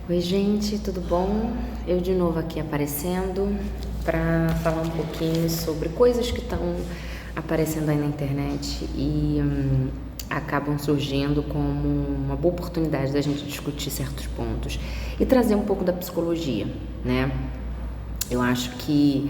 Oi, gente, tudo bom? Eu de novo aqui aparecendo para falar um pouquinho sobre coisas que estão aparecendo aí na internet e acabam surgindo como uma boa oportunidade da gente discutir certos pontos e trazer um pouco da psicologia, né? Eu acho que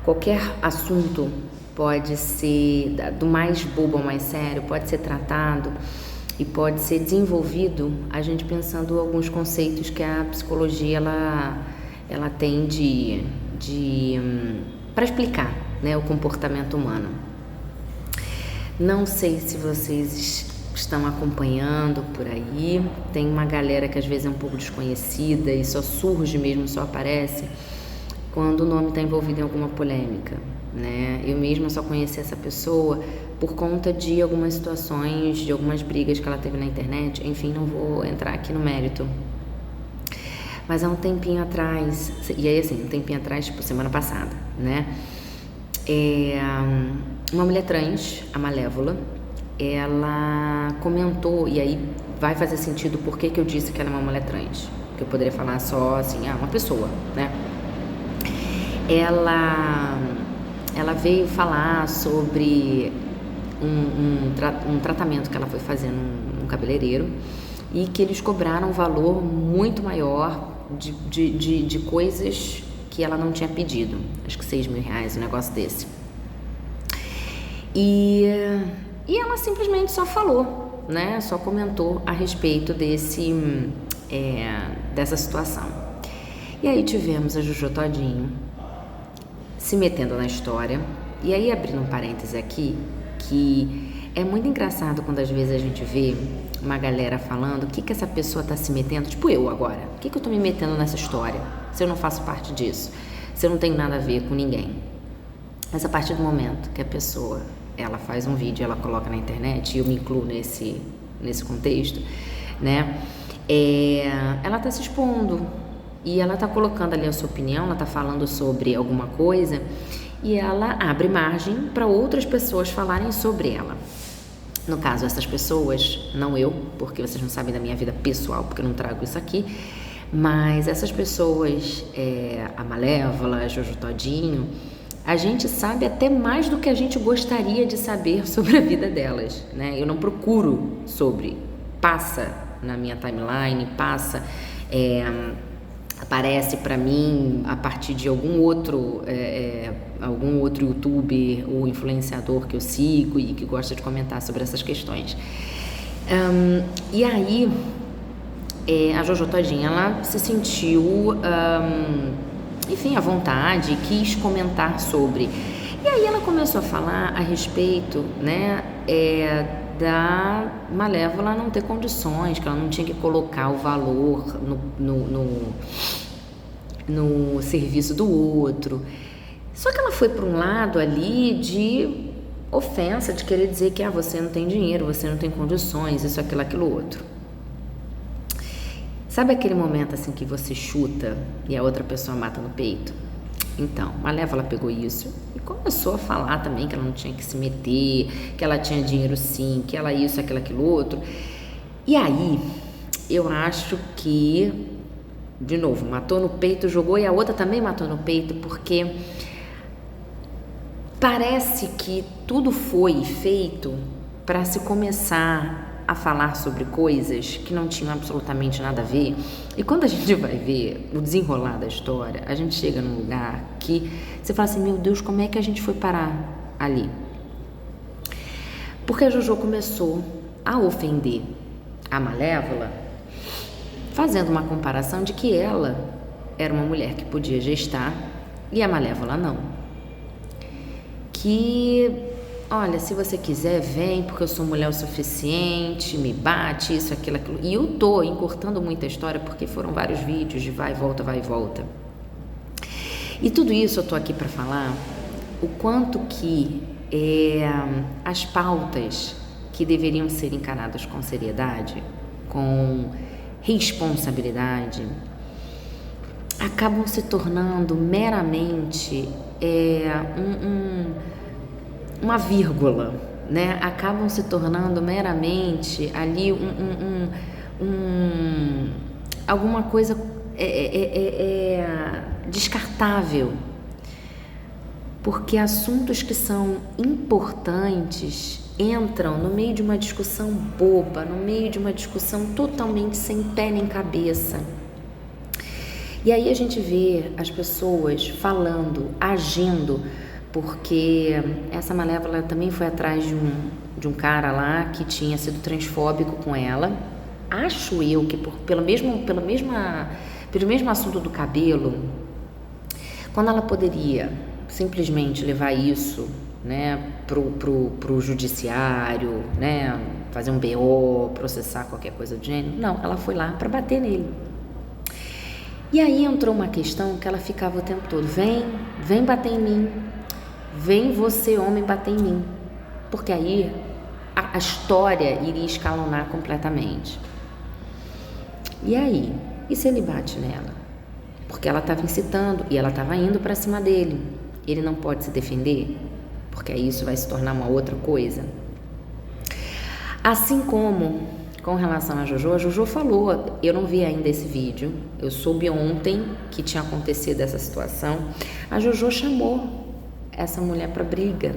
qualquer assunto pode ser, do mais bobo ao mais sério, pode ser tratado e pode ser desenvolvido a gente pensando alguns conceitos que a psicologia ela tem para explicar, né, o comportamento humano. Não sei se vocês estão acompanhando por aí, tem uma galera que às vezes é um pouco desconhecida e só surge mesmo, só aparece quando o nome está envolvido em alguma polêmica, né? Eu mesma só conheci essa pessoa por conta de algumas situações, de algumas brigas que ela teve na internet, enfim, não vou entrar aqui no mérito. Mas há um tempinho atrás, e aí assim, um tempinho atrás, tipo semana passada, né? Uma mulher trans, a Malévola, ela comentou, e aí vai fazer sentido por que eu disse que ela é uma mulher trans. Porque eu poderia falar só assim, uma pessoa, né? Ela veio falar sobre um tratamento que ela foi fazer num cabeleireiro e que eles cobraram um valor muito maior de coisas que ela não tinha pedido. Acho que R$6.000, um negócio desse. E ela simplesmente só falou, né? Só comentou a respeito dessa situação. E aí tivemos a Jojo Todinho se metendo na história. E aí, abrindo um parêntese aqui, que é muito engraçado quando às vezes a gente vê uma galera falando o que essa pessoa tá se metendo, tipo eu agora, o que eu tô me metendo nessa história, se eu não faço parte disso, se eu não tenho nada a ver com ninguém. Mas a partir do momento que a pessoa, ela faz um vídeo, ela coloca na internet, e eu me incluo nesse contexto, né, ela tá se expondo, e ela tá colocando ali a sua opinião, ela tá falando sobre alguma coisa, e ela abre margem para outras pessoas falarem sobre ela. No caso, essas pessoas, não eu, porque vocês não sabem da minha vida pessoal, porque eu não trago isso aqui, mas essas pessoas, a Malévola, a Jojo Todinho, a gente sabe até mais do que a gente gostaria de saber sobre a vida delas, né? Eu não procuro sobre, passa na minha timeline, aparece para mim a partir de algum outro youtuber ou influenciador que eu sigo e que gosta de comentar sobre essas questões. E aí, a Jojo Todinho, ela se sentiu, enfim, à vontade, quis comentar sobre. E aí ela começou a falar a respeito, né, da Malévola não ter condições, que ela não tinha que colocar o valor no serviço do outro. Só que ela foi para um lado ali de ofensa, de querer dizer que você não tem dinheiro, você não tem condições, isso, aquilo, outro. Sabe aquele momento assim que você chuta e a outra pessoa mata no peito? Então, Malévola pegou isso e começou a falar também que ela não tinha que se meter, que ela tinha dinheiro sim, que ela isso, aquilo, outro. E aí, eu acho que, de novo, matou no peito, jogou, e a outra também matou no peito, porque parece que tudo foi feito para se começar a falar sobre coisas que não tinham absolutamente nada a ver. E quando a gente vai ver o desenrolar da história, a gente chega num lugar que você fala assim, meu Deus, como é que a gente foi parar ali? Porque a Jojo começou a ofender a Malévola, fazendo uma comparação de que ela era uma mulher que podia gestar e a Malévola não. Que, olha, se você quiser, vem, porque eu sou mulher o suficiente, me bate, isso, aquilo. E eu tô encurtando muita história, porque foram vários vídeos de vai e volta, vai e volta. E tudo isso eu tô aqui para falar o quanto que as pautas que deveriam ser encaradas com seriedade, com responsabilidade, acabam se tornando meramente uma vírgula, né? Acabam se tornando meramente ali alguma coisa descartável, porque assuntos que são importantes entram no meio de uma discussão boba, no meio de uma discussão totalmente sem pé nem cabeça. E aí a gente vê as pessoas falando, agindo, porque essa Malévola também foi atrás de um cara lá que tinha sido transfóbico com ela. Acho eu que pelo mesmo assunto do cabelo, quando ela poderia simplesmente levar isso, né, pro judiciário, né, fazer um BO, processar qualquer coisa do gênero. Não, ela foi lá para bater nele. E aí entrou uma questão que ela ficava o tempo todo: vem bater em mim, vem você homem bater em mim, porque aí a história iria escalonar completamente. E aí? E se ele bate nela? Porque ela estava incitando e ela estava indo para cima dele. Ele não pode se defender? Porque aí isso vai se tornar uma outra coisa. Assim como com relação a Jojo falou, eu não vi ainda esse vídeo, eu soube ontem que tinha acontecido essa situação. A Jojo chamou essa mulher para briga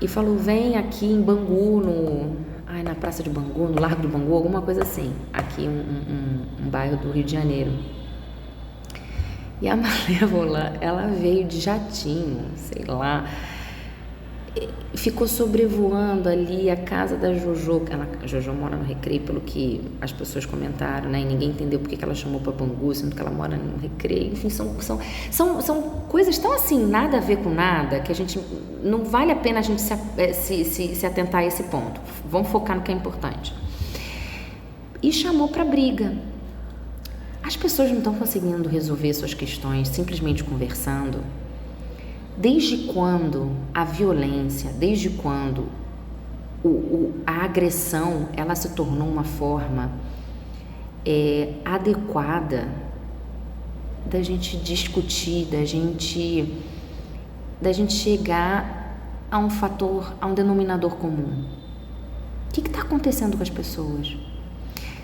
e falou: vem aqui em Bangu, na praça de Bangu, no Largo do Bangu, alguma coisa assim, aqui um bairro do Rio de Janeiro. E a Malévola, ela veio de jatinho, sei lá, ficou sobrevoando ali a casa da Jojo. A Jojo mora no Recreio, pelo que as pessoas comentaram, né? E ninguém entendeu porque que ela chamou para Bangu, sendo que ela mora no Recreio. Enfim, são coisas tão assim, nada a ver com nada, que a gente não vale a pena a gente se atentar a esse ponto. Vamos focar no que é importante. E chamou para briga. As pessoas não estão conseguindo resolver suas questões simplesmente conversando. Desde quando a violência, desde quando a agressão, ela se tornou uma forma adequada da gente discutir, da gente chegar a um fator, a um denominador comum? O que está acontecendo com as pessoas?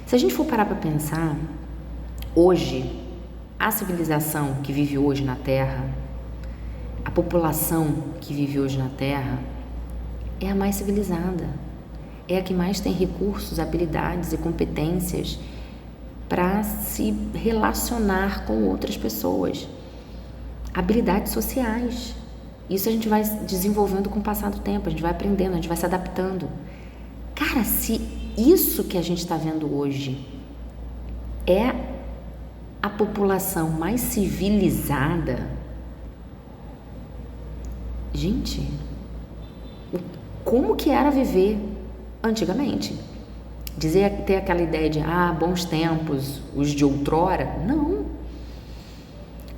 Se a gente for parar para pensar, hoje, a civilização que vive hoje na Terra, a população que vive hoje na Terra é a mais civilizada, é a que mais tem recursos, habilidades e competências para se relacionar com outras pessoas, habilidades sociais. Isso a gente vai desenvolvendo com o passar do tempo, a gente vai aprendendo, a gente vai se adaptando. Cara, se isso que a gente está vendo hoje é a população mais civilizada, gente, como que era viver antigamente? Ter aquela ideia de bons tempos, os de outrora? Não.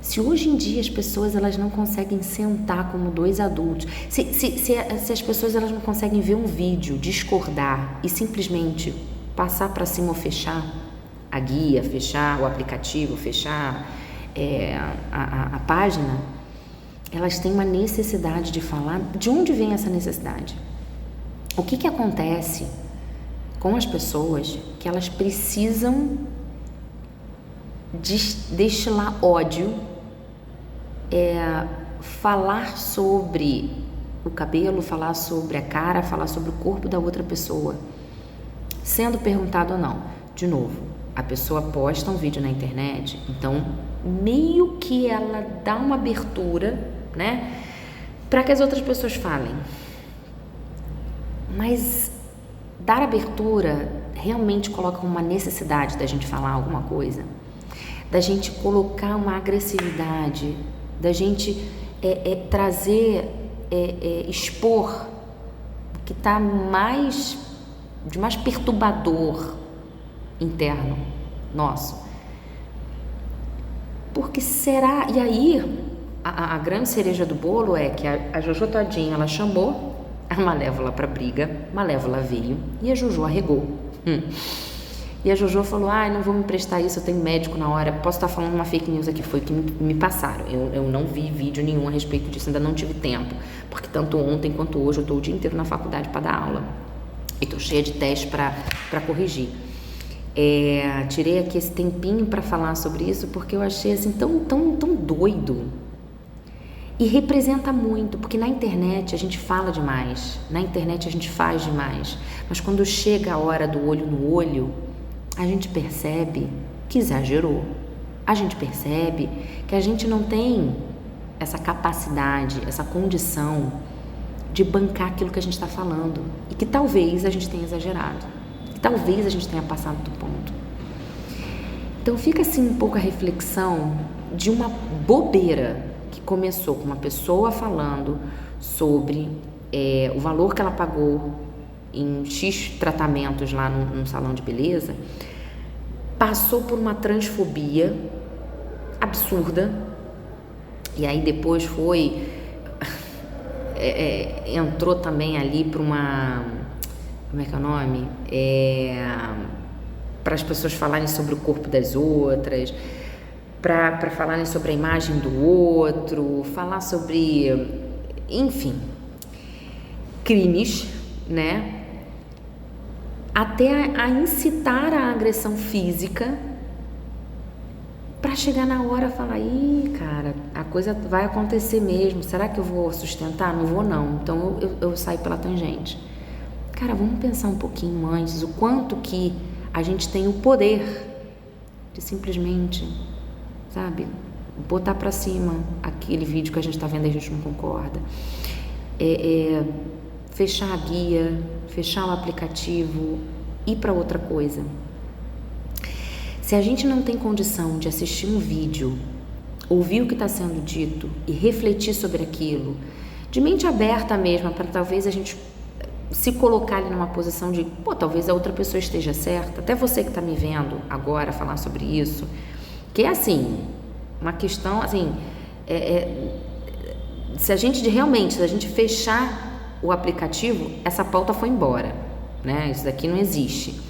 Se hoje em dia as pessoas elas não conseguem sentar como dois adultos, se as pessoas elas não conseguem ver um vídeo, discordar e simplesmente passar para cima ou fechar a guia, fechar o aplicativo, fechar a página, elas têm uma necessidade de falar. De onde vem essa necessidade? O que acontece com as pessoas que elas precisam destilar ódio, falar sobre o cabelo, falar sobre a cara, falar sobre o corpo da outra pessoa, sendo perguntado ou não. De novo, a pessoa posta um vídeo na internet, então meio que ela dá uma abertura, né, para que as outras pessoas falem. Mas dar abertura realmente coloca uma necessidade da gente falar alguma coisa, da gente colocar uma agressividade, da gente trazer, expor o que está de mais perturbador interno nosso. Porque será... E aí, a grande cereja do bolo é que a Jojo todinha, ela chamou a Malévola para briga, Malévola veio e a Jojo arregou. E a Jojo falou: não vou me emprestar isso, eu tenho médico na hora, posso estar falando uma fake news aqui, foi que me passaram, eu não vi vídeo nenhum a respeito disso, ainda não tive tempo, porque tanto ontem quanto hoje eu estou o dia inteiro na faculdade para dar aula e estou cheia de testes para corrigir. Tirei aqui esse tempinho para falar sobre isso porque eu achei assim tão doido. E representa muito, porque na internet a gente fala demais, na internet a gente faz demais, mas quando chega a hora do olho no olho, a gente percebe que exagerou. A gente percebe que a gente não tem essa capacidade, essa condição de bancar aquilo que a gente está falando e que talvez a gente tenha exagerado, que talvez a gente tenha passado do ponto. Então fica assim um pouco a reflexão de uma bobeira que começou com uma pessoa falando sobre o valor que ela pagou em X tratamentos lá num salão de beleza, passou por uma transfobia absurda, e aí depois entrou também ali para uma, como é que é o nome? Para as pessoas falarem sobre o corpo das outras, para falarem sobre a imagem do outro, falar sobre, enfim, crimes, né? Até a incitar a agressão física, para chegar na hora falar, cara, a coisa vai acontecer mesmo, será que eu vou sustentar? Não vou não, então eu saio pela tangente. Cara, vamos pensar um pouquinho antes, o quanto que a gente tem o poder de simplesmente, sabe, botar pra cima aquele vídeo que a gente tá vendo e a gente não concorda, fechar a guia, fechar o aplicativo, ir para outra coisa. Se a gente não tem condição de assistir um vídeo, ouvir o que está sendo dito e refletir sobre aquilo, de mente aberta mesmo, para talvez a gente se colocar ali numa posição de, talvez a outra pessoa esteja certa, até você que está me vendo agora falar sobre isso, que é assim, uma questão assim, se a gente fechar o aplicativo, essa pauta foi embora, né? Isso daqui não existe.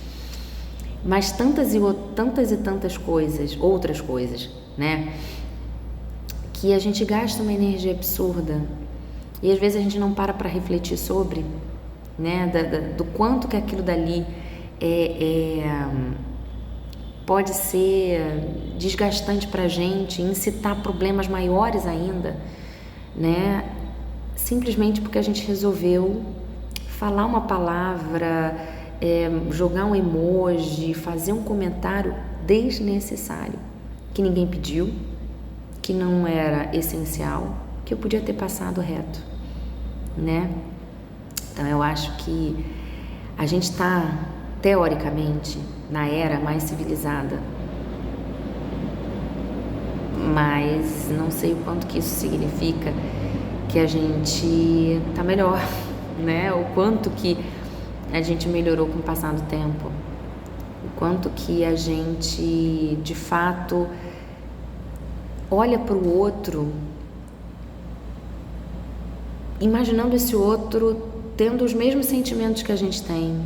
Mas tantas e tantas coisas, outras coisas, né? Que a gente gasta uma energia absurda e às vezes a gente não para refletir sobre, né? Do quanto que aquilo dali pode ser desgastante pra gente, incitar problemas maiores ainda, né? Simplesmente porque a gente resolveu falar uma palavra, jogar um emoji, fazer um comentário desnecessário, que ninguém pediu, que não era essencial, que eu podia ter passado reto, né? Então eu acho que a gente está, teoricamente, na era mais civilizada, mas não sei o quanto que isso significa que a gente tá melhor, né? O quanto que a gente melhorou com o passar do tempo, o quanto que a gente, de fato, olha para o outro, imaginando esse outro tendo os mesmos sentimentos que a gente tem,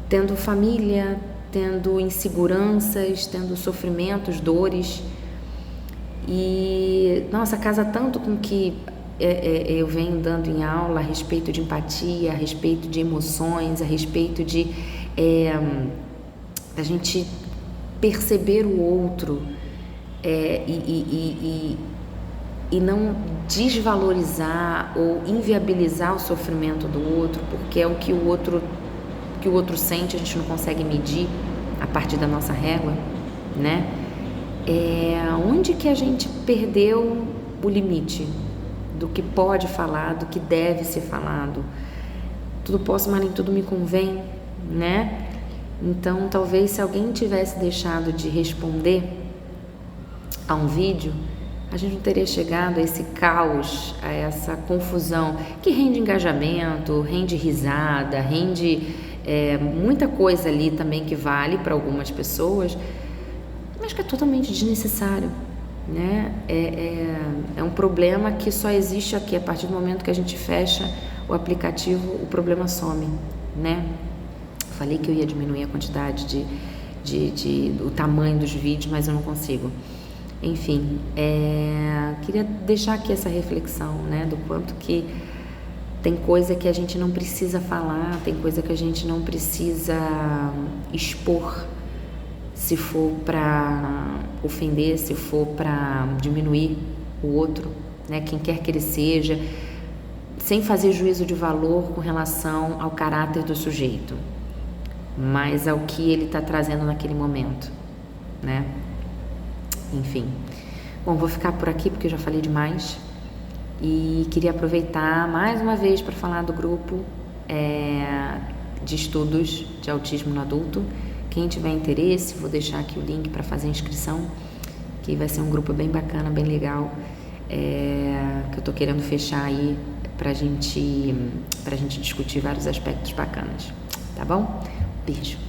tendo família, tendo inseguranças, tendo sofrimentos, dores. E, nossa, casa tanto com que eu venho dando em aula a respeito de empatia, a respeito de emoções, a respeito de a gente perceber o outro e não desvalorizar ou inviabilizar o sofrimento do outro, porque é o que o outro sente, a gente não consegue medir a partir da nossa régua, né? Onde que a gente perdeu o limite do que pode falar, do que deve ser falado? Tudo posso, mas nem tudo me convém, né? Então, talvez se alguém tivesse deixado de responder a um vídeo, a gente não teria chegado a esse caos, a essa confusão que rende engajamento, rende risada, rende muita coisa ali também que vale para algumas pessoas, mas que é totalmente desnecessário, né? É um problema que só existe aqui. A partir do momento que a gente fecha o aplicativo, o problema some, né? Falei que eu ia diminuir a quantidade o tamanho dos vídeos, mas eu não consigo. Enfim, queria deixar aqui essa reflexão, né? Do quanto que tem coisa que a gente não precisa falar, tem coisa que a gente não precisa expor, se for para ofender, se for para diminuir o outro, né, quem quer que ele seja, sem fazer juízo de valor com relação ao caráter do sujeito, mas ao que ele está trazendo naquele momento, né? Enfim. Bom, vou ficar por aqui porque eu já falei demais e queria aproveitar mais uma vez para falar do grupo de estudos de autismo no adulto. Quem tiver interesse, vou deixar aqui o link para fazer a inscrição, que vai ser um grupo bem bacana, bem legal, que eu tô querendo fechar aí pra gente discutir vários aspectos bacanas, tá bom? Beijo!